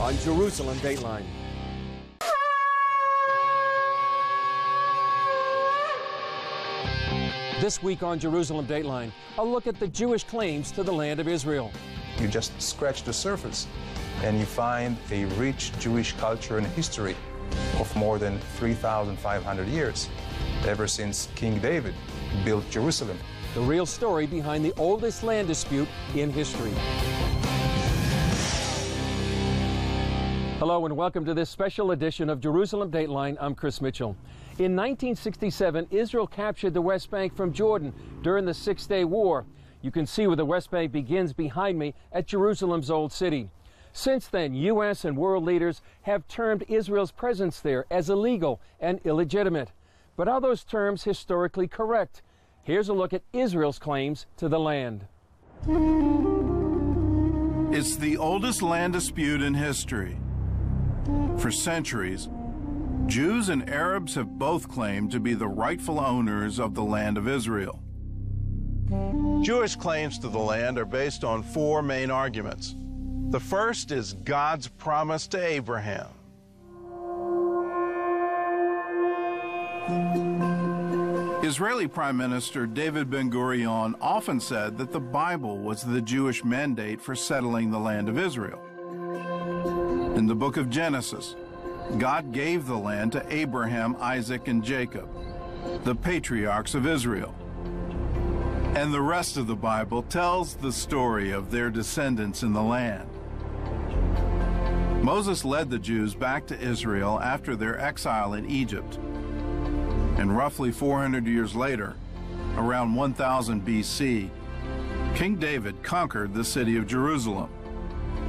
on Jerusalem Dateline. This week on Jerusalem Dateline, a look at the Jewish claims to the land of Israel. You just scratch the surface and you find a rich Jewish culture and history of more than 3,500 years, ever since King David built Jerusalem. The real story behind the oldest land dispute in history. Hello and welcome to this special edition of Jerusalem Dateline. I'm Chris Mitchell. In 1967, Israel captured the West Bank from Jordan during the Six-Day War. You can see where the West Bank begins behind me at Jerusalem's Old City. Since then, U.S. and world leaders have termed Israel's presence there as illegal and illegitimate. But are those terms historically correct? Here's a look at Israel's claims to the land. It's the oldest land dispute in history. For centuries, Jews and Arabs have both claimed to be the rightful owners of the land of Israel. Jewish claims to the land are based on four main arguments. The first is God's promise to Abraham. Israeli Prime Minister David Ben-Gurion often said that the Bible was the Jewish mandate for settling the land of Israel. In the book of Genesis, God gave the land to Abraham, Isaac, and Jacob, the patriarchs of Israel. And the rest of the Bible tells the story of their descendants in the land. Moses led the Jews back to Israel after their exile in Egypt. And roughly 400 years later, around 1000 BC, King David conquered the city of Jerusalem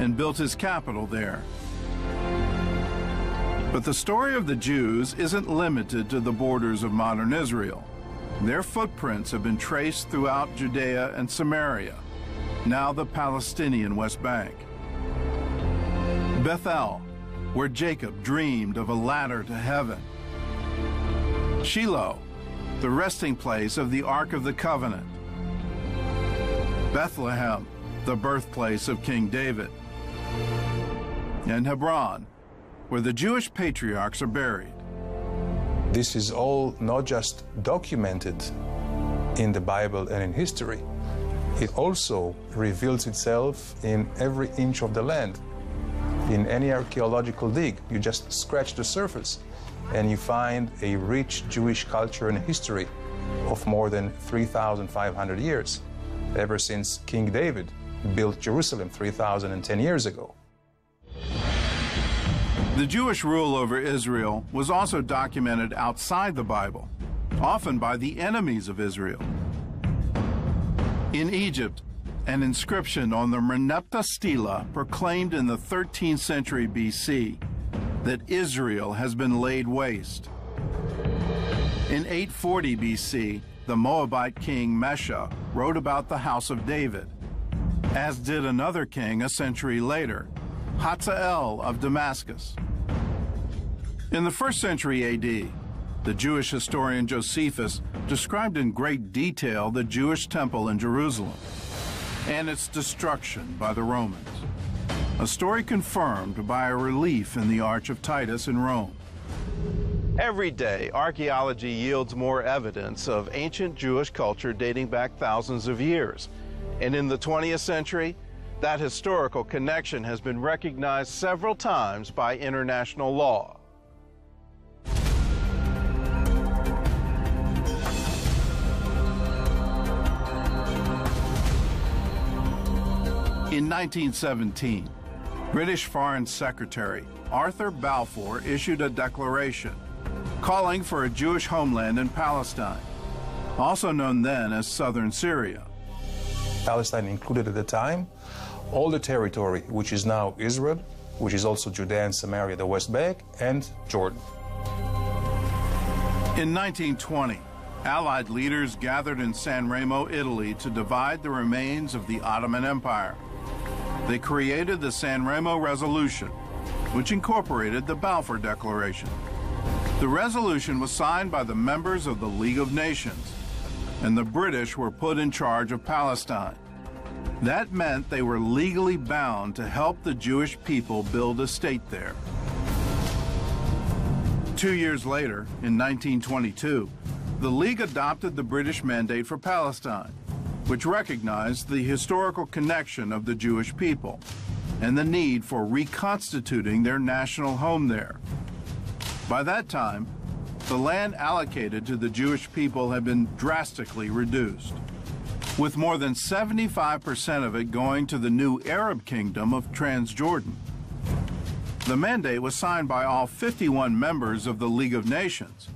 and built his capital there. But the story of the Jews isn't limited to the borders of modern Israel. Their footprints have been traced throughout Judea and Samaria, now the Palestinian West Bank. Bethel, where Jacob dreamed of a ladder to heaven. Shiloh, the resting place of the Ark of the Covenant. Bethlehem, the birthplace of King David. And Hebron, where the Jewish patriarchs are buried. This is all not just documented in the Bible and in history, it also reveals itself in every inch of the land. In any archaeological dig, you just scratch the surface and you find a rich Jewish culture and history of more than 3,500 years, ever since King David built Jerusalem 3,010 years ago. The Jewish rule over Israel was also documented outside the Bible, often by the enemies of Israel. In Egypt, an inscription on the Merneptah Stela proclaimed in the 13th century BC that Israel has been laid waste. In 840 BC, the Moabite king Mesha wrote about the house of David, as did another king a century later, Hazael of Damascus. In the 1st century AD, the Jewish historian Josephus described in great detail the Jewish temple in Jerusalem and its destruction by the Romans, a story confirmed by a relief in the Arch of Titus in Rome. Every day, archaeology yields more evidence of ancient Jewish culture dating back thousands of years. And in the 20th century, that historical connection has been recognized several times by international law. In 1917, British Foreign Secretary Arthur Balfour issued a declaration calling for a Jewish homeland in Palestine, also known then as southern Syria. Palestine included at the time all the territory which is now Israel, which is also Judea and Samaria, the West Bank, and Jordan. In 1920, Allied leaders gathered in San Remo, Italy, to divide the remains of the Ottoman Empire. They created the San Remo Resolution, which incorporated the Balfour Declaration. The resolution was signed by the members of the League of Nations, and the British were put in charge of Palestine. That meant they were legally bound to help the Jewish people build a state there. 2 years later, in 1922, the League adopted the British Mandate for Palestine, which recognized the historical connection of the Jewish people and the need for reconstituting their national home there. By that time, the land allocated to the Jewish people had been drastically reduced, with more than 75% of it going to the new Arab kingdom of Transjordan. The mandate was signed by all 51 members of the League of Nations.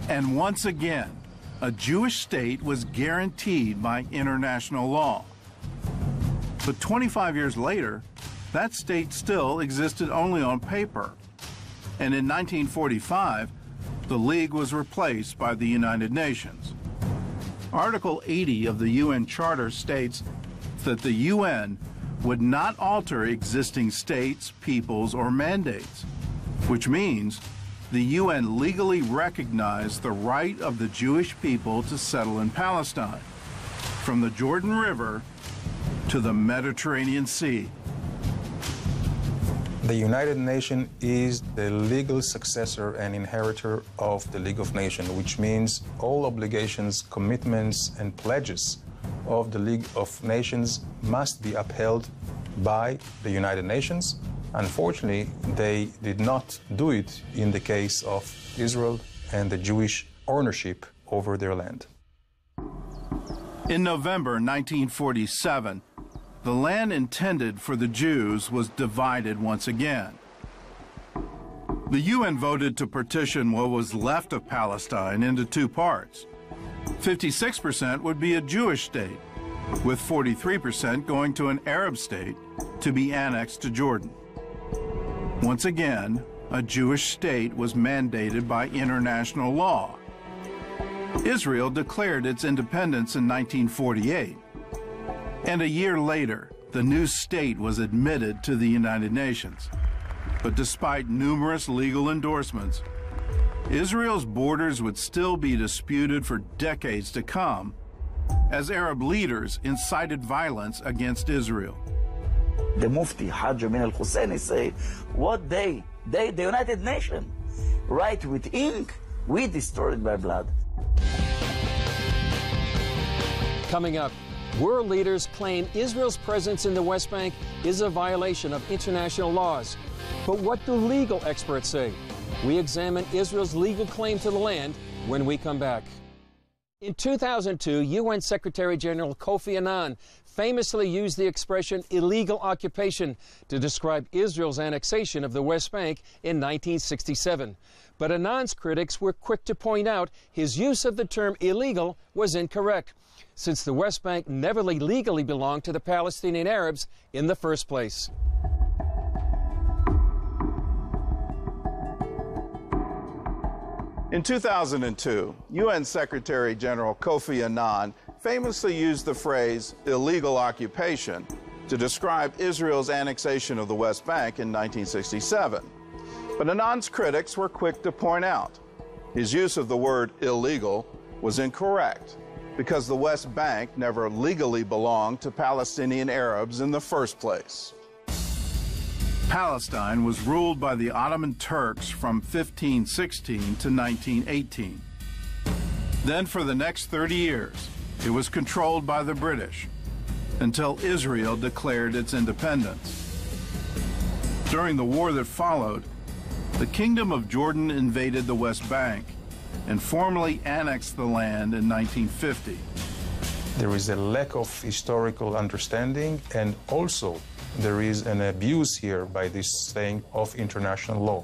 And once again, a Jewish state was guaranteed by international law. But 25 years later, that state still existed only on paper. And in 1945, the League was replaced by the United Nations. Article 80 of the UN Charter states that the UN would not alter existing states, peoples, or mandates, which means the UN legally recognized the right of the Jewish people to settle in Palestine, from the Jordan River to the Mediterranean Sea. The United Nations is the legal successor and inheritor of the League of Nations, which means all obligations, commitments, and pledges of the League of Nations must be upheld by the United Nations. Unfortunately, they did not do it in the case of Israel and the Jewish ownership over their land. In November 1947, the land intended for the Jews was divided once again. The UN voted to partition what was left of Palestine into two parts. 56% would be a Jewish state, with 43% going to an Arab state to be annexed to Jordan. Once again, a Jewish state was mandated by international law. Israel declared its independence in 1948. And a year later, the new state was admitted to the United Nations. But despite numerous legal endorsements, Israel's borders would still be disputed for decades to come as Arab leaders incited violence against Israel. The Mufti Hajj Amin al-Husseini say, what they, the United Nations, write with ink, we destroyed by blood. Coming up, world leaders claim Israel's presence in the West Bank is a violation of international laws. But what do legal experts say? We examine Israel's legal claim to the land when we come back. In 2002, UN Secretary General Kofi Annan famously used the expression illegal occupation to describe Israel's annexation of the West Bank in 1967. But Annan's critics were quick to point out his use of the term illegal was incorrect, since the West Bank never legally belonged to the Palestinian Arabs in the first place. In 2002, UN Secretary General Kofi Annan famously used the phrase illegal occupation to describe Israel's annexation of the West Bank in 1967. But Annan's critics were quick to point out his use of the word illegal was incorrect, because the West Bank never legally belonged to Palestinian Arabs in the first place. Palestine was ruled by the Ottoman Turks from 1516 to 1918. Then for the next 30 years, it was controlled by the British until Israel declared its independence. During the war that followed, the Kingdom of Jordan invaded the West Bank and formally annexed the land in 1950. There is a lack of historical understanding, and also there is an abuse here by this saying of international law.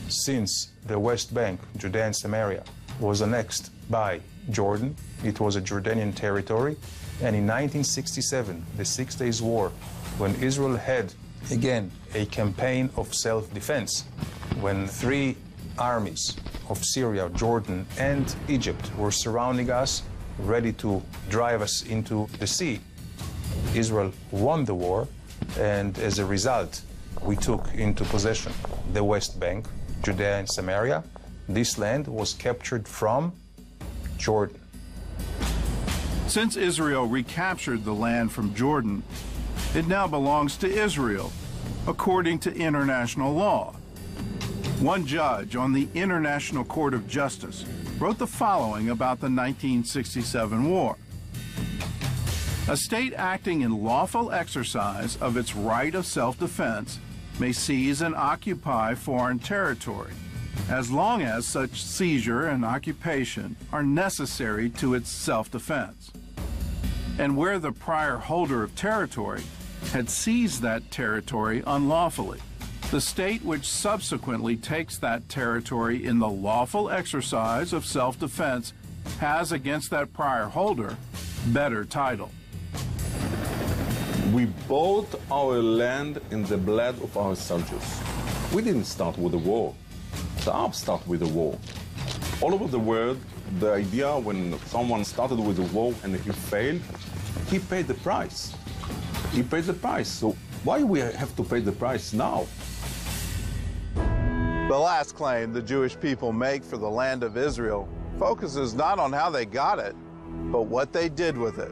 Since the West Bank, Judea and Samaria, was annexed by Jordan, it was a Jordanian territory, and in 1967, the 6 Days War, when Israel had, again, a campaign of self-defense, when three armies of Syria, Jordan, and Egypt were surrounding us, ready to drive us into the sea, Israel won the war, and as a result, we took into possession the West Bank, Judea and Samaria. This land was captured from Jordan. Since Israel recaptured the land from Jordan, it now belongs to Israel, according to international law. One judge on the International Court of Justice wrote the following about the 1967 war. A state acting in lawful exercise of its right of self-defense may seize and occupy foreign territory, as long as such seizure and occupation are necessary to its self-defense. And where the prior holder of territory had seized that territory unlawfully, the state which subsequently takes that territory in the lawful exercise of self-defense has against that prior holder better title. We bought our land in the blood of our soldiers. We didn't start with a war. The Arabs started with a war. All over the world, the idea when someone started with a war and he failed, he paid the price. He paid the price. So why we have to pay the price now? The last claim the Jewish people make for the land of Israel focuses not on how they got it, but what they did with it.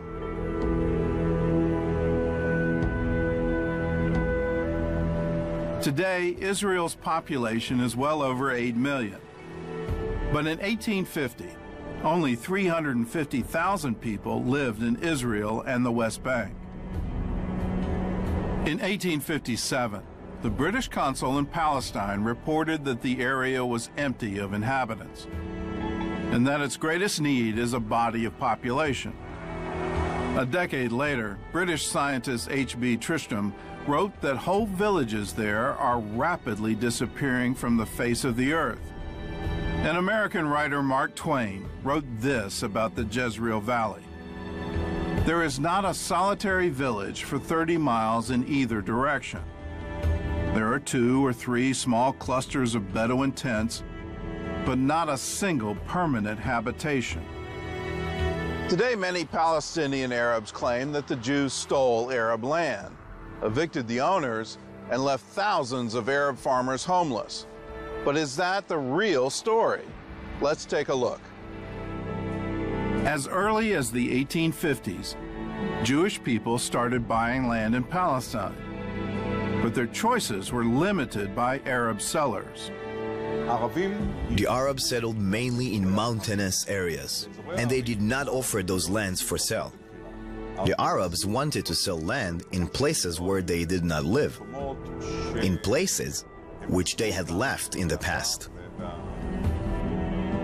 Today, Israel's population is well over 8 million. But in 1850, only 350,000 people lived in Israel and the West Bank. In 1857, the British consul in Palestine reported that the area was empty of inhabitants and that its greatest need is a body of population. A decade later, British scientist H.B. Tristram wrote that whole villages there are rapidly disappearing from the face of the earth. And American writer Mark Twain wrote this about the Jezreel Valley. There is not a solitary village for 30 miles in either direction. There are 2 or 3 small clusters of Bedouin tents, but not a single permanent habitation. Today, many Palestinian Arabs claim that the Jews stole Arab land, evicted the owners, and left thousands of Arab farmers homeless. But is that the real story? Let's take a look. As early as the 1850s, Jewish people started buying land in Palestine, but their choices were limited by Arab sellers. The Arabs settled mainly in mountainous areas, and they did not offer those lands for sale. The Arabs wanted to sell land in places where they did not live, in places which they had left in the past.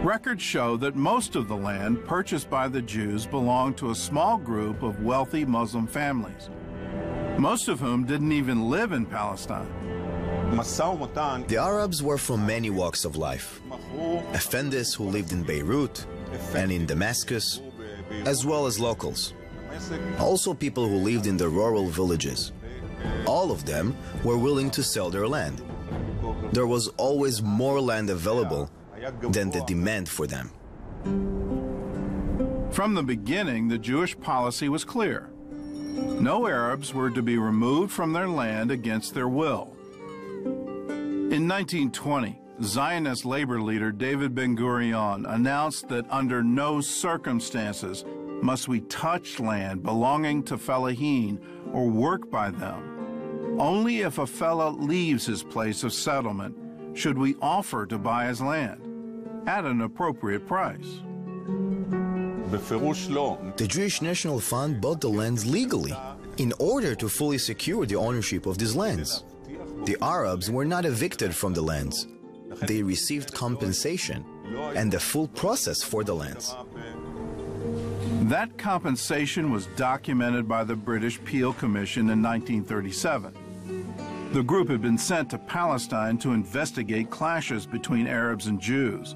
Records show that most of the land purchased by the Jews belonged to a small group of wealthy Muslim families, most of whom didn't even live in Palestine. The Arabs were from many walks of life, Effendis who lived in Beirut and in Damascus, as well as locals. Also people who lived in the rural villages. All of them were willing to sell their land. There was always more land available than the demand for them. From the beginning, the Jewish policy was clear. No Arabs were to be removed from their land against their will. In 1920, Zionist labor leader David Ben-Gurion announced that under no circumstances must we touch land belonging to fellahin or work by them. Only if a fellah leaves his place of settlement should we offer to buy his land at an appropriate price. The Jewish National Fund bought the lands legally in order to fully secure the ownership of these lands. The Arabs were not evicted from the lands. They received compensation and the full process for the lands. That compensation was documented by the British Peel Commission in 1937. The group had been sent to Palestine to investigate clashes between Arabs and Jews.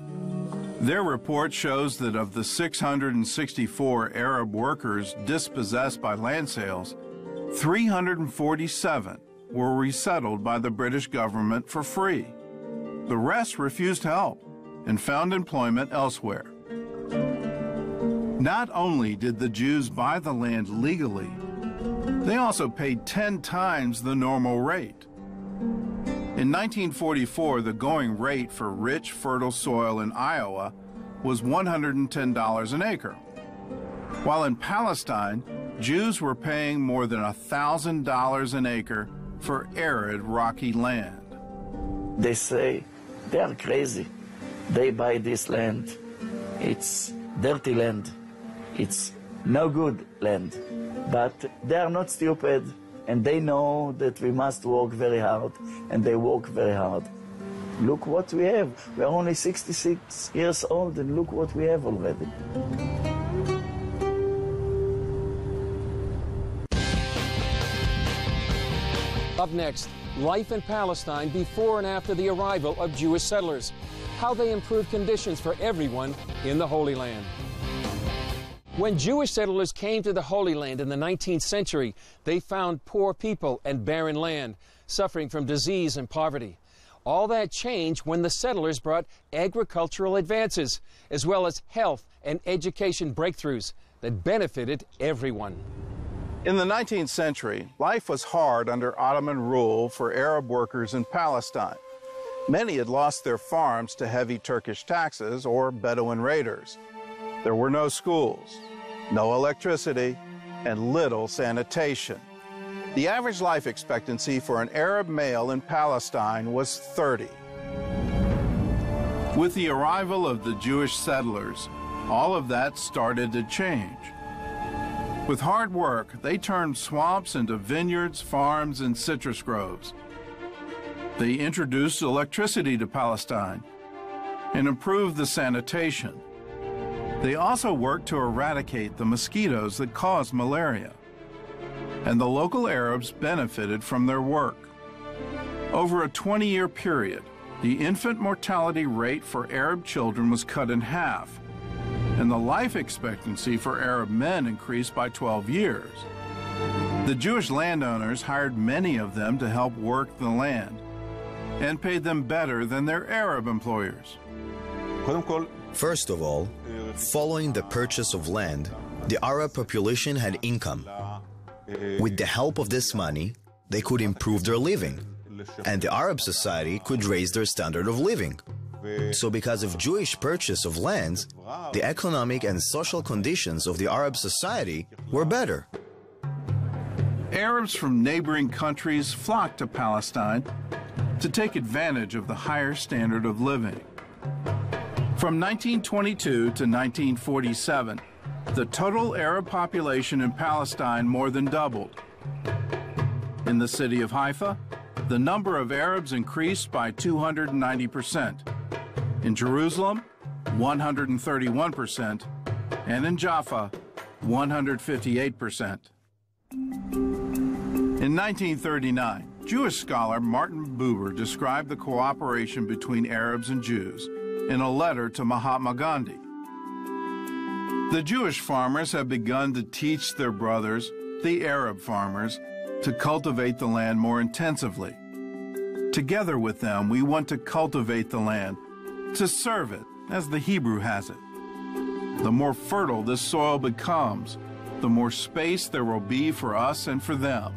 Their report shows that of the 664 Arab workers dispossessed by land sales, 347 were resettled by the British government for free. The rest refused help and found employment elsewhere. Not only did the Jews buy the land legally, they also paid 10 times the normal rate. In 1944, the going rate for rich, fertile soil in Iowa was $110 an acre. While in Palestine, Jews were paying more than $1,000 an acre for arid, rocky land. They say they are crazy. They buy this land. It's dirty land. It's no good land. But they are not stupid, and they know that we must work very hard, and they work very hard. Look what we have. We are only 66 years old, and look what we have already. Up next, life in Palestine before and after the arrival of Jewish settlers. How they improved conditions for everyone in the Holy Land. When Jewish settlers came to the Holy Land in the 19th century, they found poor people and barren land, suffering from disease and poverty. All that changed when the settlers brought agricultural advances, as well as health and education breakthroughs that benefited everyone. In the 19th century, life was hard under Ottoman rule for Arab workers in Palestine. Many had lost their farms to heavy Turkish taxes or Bedouin raiders. There were no schools, no electricity, and little sanitation. The average life expectancy for an Arab male in Palestine was 30. With the arrival of the Jewish settlers, all of that started to change. With hard work, they turned swamps into vineyards, farms, and citrus groves. They introduced electricity to Palestine and improved the sanitation. They also worked to eradicate the mosquitoes that cause malaria. And the local Arabs benefited from their work. Over a 20-year period, the infant mortality rate for Arab children was cut in half, and the life expectancy for Arab men increased by 12 years. The Jewish landowners hired many of them to help work the land and paid them better than their Arab employers. First of all, following the purchase of land, the Arab population had income. With the help of this money, they could improve their living, and the Arab society could raise their standard of living. So because of Jewish purchase of lands, the economic and social conditions of the Arab society were better. Arabs from neighboring countries flocked to Palestine to take advantage of the higher standard of living. From 1922 to 1947, the total Arab population in Palestine more than doubled. In the city of Haifa, the number of Arabs increased by 290%. In Jerusalem, 131%, and in Jaffa, 158%. In 1939, Jewish scholar Martin Buber described the cooperation between Arabs and Jews in a letter to Mahatma Gandhi. The Jewish farmers have begun to teach their brothers, the Arab farmers, to cultivate the land more intensively. Together with them, we want to cultivate the land, to serve it, as the Hebrew has it. The more fertile this soil becomes, the more space there will be for us and for them.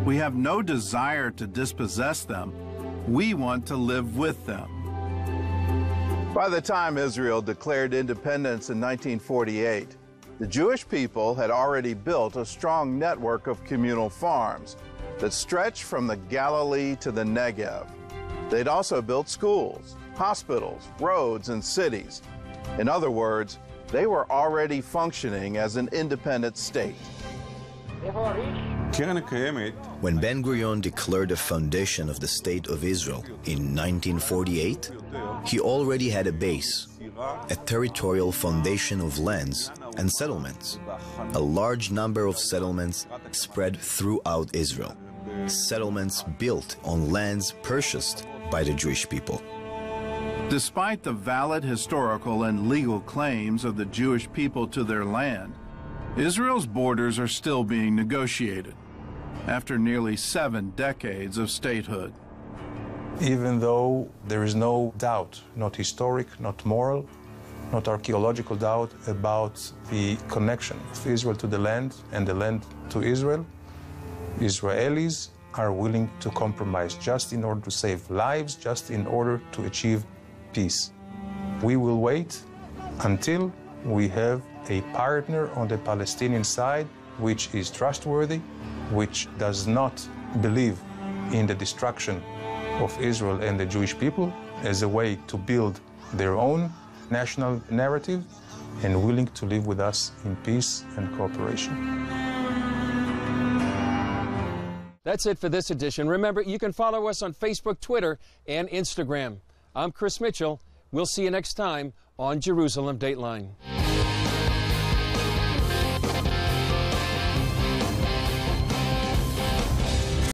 We have no desire to dispossess them. We want to live with them. By the time Israel declared independence in 1948, the Jewish people had already built a strong network of communal farms that stretched from the Galilee to the Negev. They'd also built schools, hospitals, roads, and cities. In other words, they were already functioning as an independent state. When Ben-Gurion declared the foundation of the State of Israel in 1948, he already had a base, a territorial foundation of lands and settlements, a large number of settlements spread throughout Israel, settlements built on lands purchased by the Jewish people. Despite the valid historical and legal claims of the Jewish people to their land, Israel's borders are still being negotiated after nearly 7 decades of statehood. Even though there is no doubt, not historic, not moral, not archaeological doubt about the connection of Israel to the land and the land to Israel, Israelis are willing to compromise just in order to save lives, just in order to achieve peace. We will wait until we have a partner on the Palestinian side which is trustworthy, which does not believe in the destruction of Israel and the Jewish people as a way to build their own national narrative, and willing to live with us in peace and cooperation. That's it for this edition. Remember, you can follow us on Facebook, Twitter, and Instagram. I'm Chris Mitchell. We'll see you next time on Jerusalem Dateline.